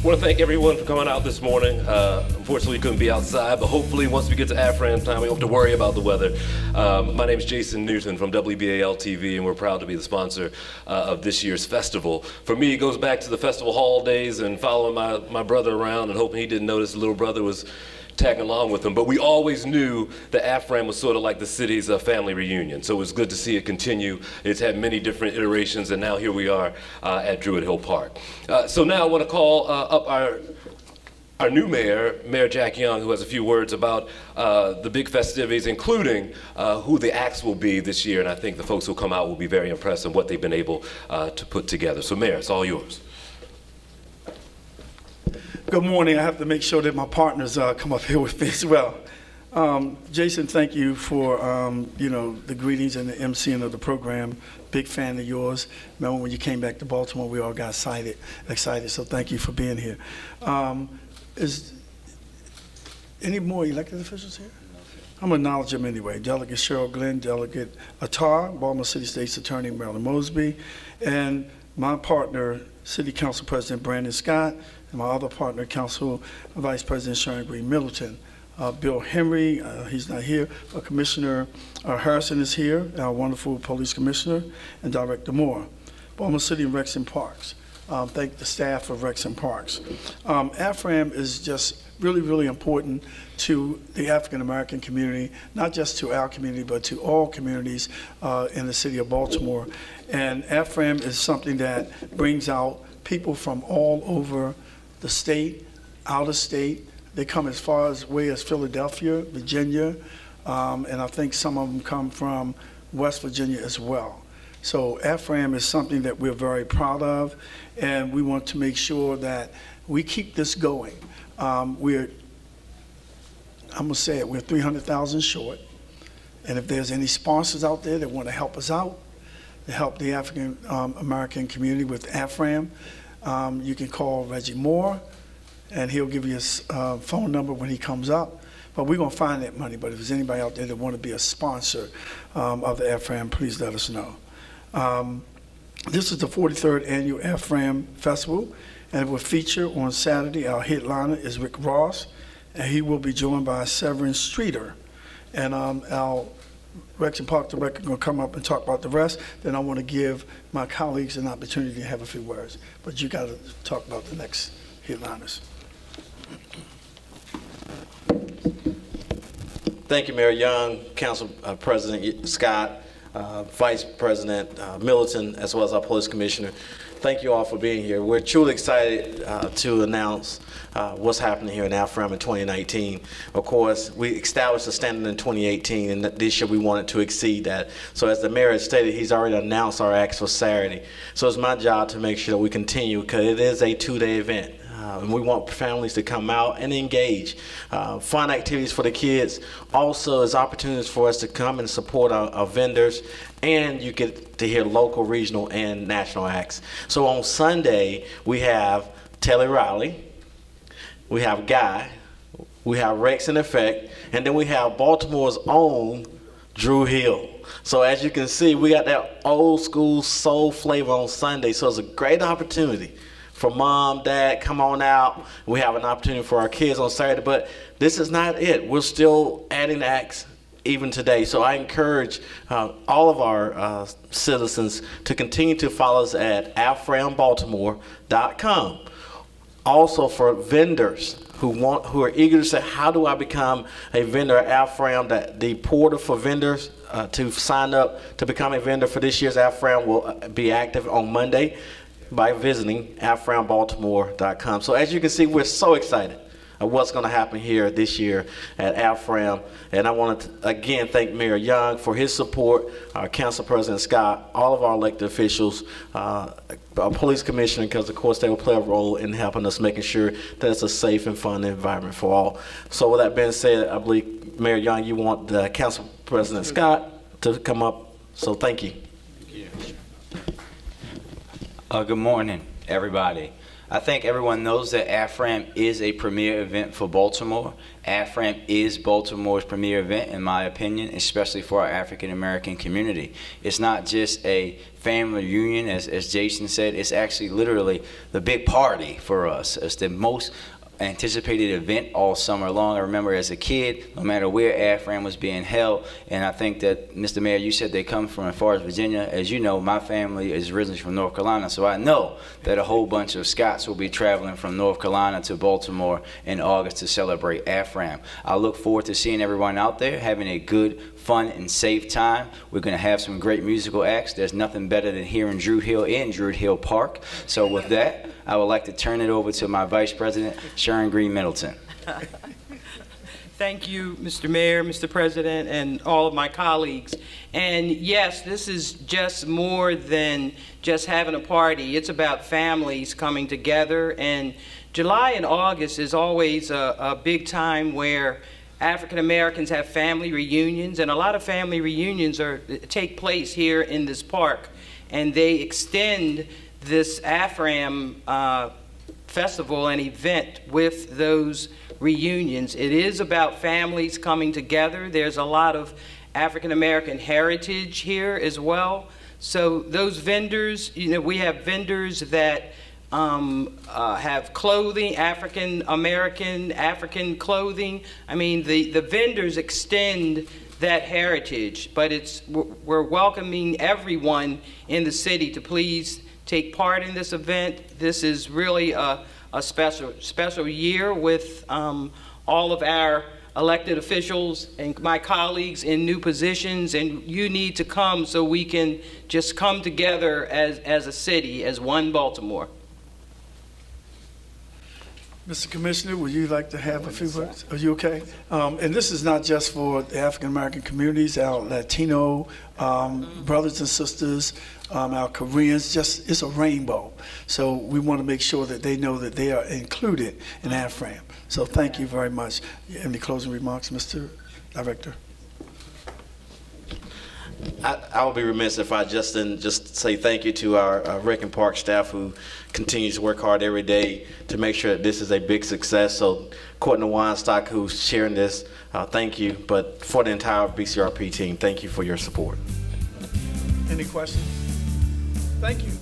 want to thank everyone for coming out this morning. Unfortunately, we couldn't be outside, but hopefully once we get to AFRAM time, we don't have to worry about the weather. My name is Jason Newton from WBAL TV, and we're proud to be the sponsor of this year's festival. For me, it goes back to the festival hall days and following my brother around and hoping he didn't notice the little brother was tagging along with him. But we always knew that AFRAM was sort of like the city's family reunion. So it was good to see it continue. It's had many different iterations, and now here we are at Druid Hill Park. So now I want to call up our new mayor, Mayor Jack Young, who has a few words about the big festivities, including who the acts will be this year. And I think the folks who come out will be very impressed with what they've been able to put together. So Mayor, it's all yours. Good morning. I have to make sure that my partners come up here with me as well. Jason, thank you for the greetings and the emceeing of the program. Big fan of yours. Remember when you came back to Baltimore, we all got excited. So thank you for being here. Is any more elected officials here? I'm going to acknowledge them anyway. Delegate Cheryl Glenn, Delegate Attar, Baltimore City State's Attorney Marilyn Mosby, and my partner, City Council President Brandon Scott, and my other partner, Council Vice President Sharon Green Middleton. Bill Henry, he's not here, but Commissioner Harrison is here, our wonderful police commissioner, and Director Moore. Baltimore City and Rex and Parks. Thank the staff of Rex and Parks. AFRAM is just really, really important to the African American community, not just to our community, but to all communities in the city of Baltimore. And AFRAM is something that brings out people from all over the state, out of state. They come as far away as Philadelphia, Virginia, and I think some of them come from West Virginia as well. So AFRAM is something that we're very proud of, and we want to make sure that we keep this going. I'm going to say it, we're 300,000 short, and if there's any sponsors out there that want to help us out, to help the African American community with AFRAM, you can call Reggie Moore, and he'll give you his phone number when he comes up. But we're going to find that money. But if there's anybody out there that want to be a sponsor of the AFRAM, please let us know. This is the 43rd Annual AFRAM Festival, and it will feature on Saturday. Our headliner is Rick Ross, and he will be joined by Severin Streeter. And our Rex and Park Director are going to come up and talk about the rest. Then I want to give my colleagues an opportunity to have a few words. But you got to talk about the next headliners. Thank you, Mayor Young, Council President Scott, Vice President Middleton, as well as our Police Commissioner. Thank you all for being here. We're truly excited to announce what's happening here in AFRAM in 2019. Of course, we established a standard in 2018, and this year we wanted to exceed that. So as the mayor has stated, he's already announced our acts for Saturday. So it's my job to make sure that we continue, because it is a two-day event. And we want families to come out and engage. Fun activities for the kids. Also, is opportunities for us to come and support our vendors, and you get to hear local, regional, and national acts. So on Sunday, we have Telly Riley, we have Guy, we have Rex in Effect, and then we have Baltimore's own Drew Hill. So as you can see, we got that old school soul flavor on Sunday, so it's a great opportunity for mom, dad, come on out. We have an opportunity for our kids on Saturday, but this is not it. We're still adding acts even today. So I encourage all of our citizens to continue to follow us at AFRAMBaltimore.com. Also for vendors who are eager to say, how do I become a vendor at AFRAM? That the portal for vendors to sign up to become a vendor for this year's AFRAM will be active on Monday by visiting AFRAMBaltimore.com. So as you can see, we're so excited of what's going to happen here this year at AFRAM. And I want to again thank Mayor Young for his support, our Council President Scott, all of our elected officials, our police commissioner, because of course they will play a role in helping us making sure that it's a safe and fun environment for all. So with that being said, I believe Mayor Young, you want the Council President Scott to come up. So thank you. Good morning. everybody. I think everyone knows that AFRAM is a premier event for Baltimore. AFRAM is Baltimore's premier event, in my opinion, especially for our African American community. It's not just a family reunion, as Jason said. It's actually literally the big party for us. It's the most anticipated event all summer long. I remember as a kid, no matter where AFRAM was being held, and I think that, Mr. Mayor, you said they come from as far as Virginia. As you know, my family is originally from North Carolina, so I know that a whole bunch of Scots will be traveling from North Carolina to Baltimore in August to celebrate AFRAM. I look forward to seeing everyone out there having a good, fun, and safe time. We're going to have some great musical acts. There's nothing better than hearing Druid Hill in Druid Hill Park. So with that, I would like to turn it over to my Vice President, Sharon Green Middleton. Thank you, Mr. Mayor, Mr. President, and all of my colleagues. And yes, this is just more than just having a party. It's about families coming together. And July and August is always a big time where African Americans have family reunions, and a lot of family reunions take place here in this park, and they extend this AFRAM festival and event with those reunions. It is about families coming together. There's a lot of African American heritage here as well. So those vendors, you know, we have vendors that have clothing, African American, African clothing. I mean, the vendors extend that heritage, but we're welcoming everyone in the city to please take part in this event. This is really a special year with all of our elected officials and my colleagues in new positions, and you need to come so we can just come together as a city, as one Baltimore. Mr. Commissioner, would you like to have a few words? Are you okay? And this is not just for the African American communities, our Latino brothers and sisters, our Koreans, it's a rainbow. So we want to make sure that they know that they are included in AFRAM. So thank you very much. Any closing remarks, Mr. Director? I would be remiss if I just didn't just say thank you to our Rec and Park staff who continues to work hard every day to make sure that this is a big success. So Courtney Weinstock, who's sharing this, thank you. But for the entire BCRP team, thank you for your support. Any questions? Thank you.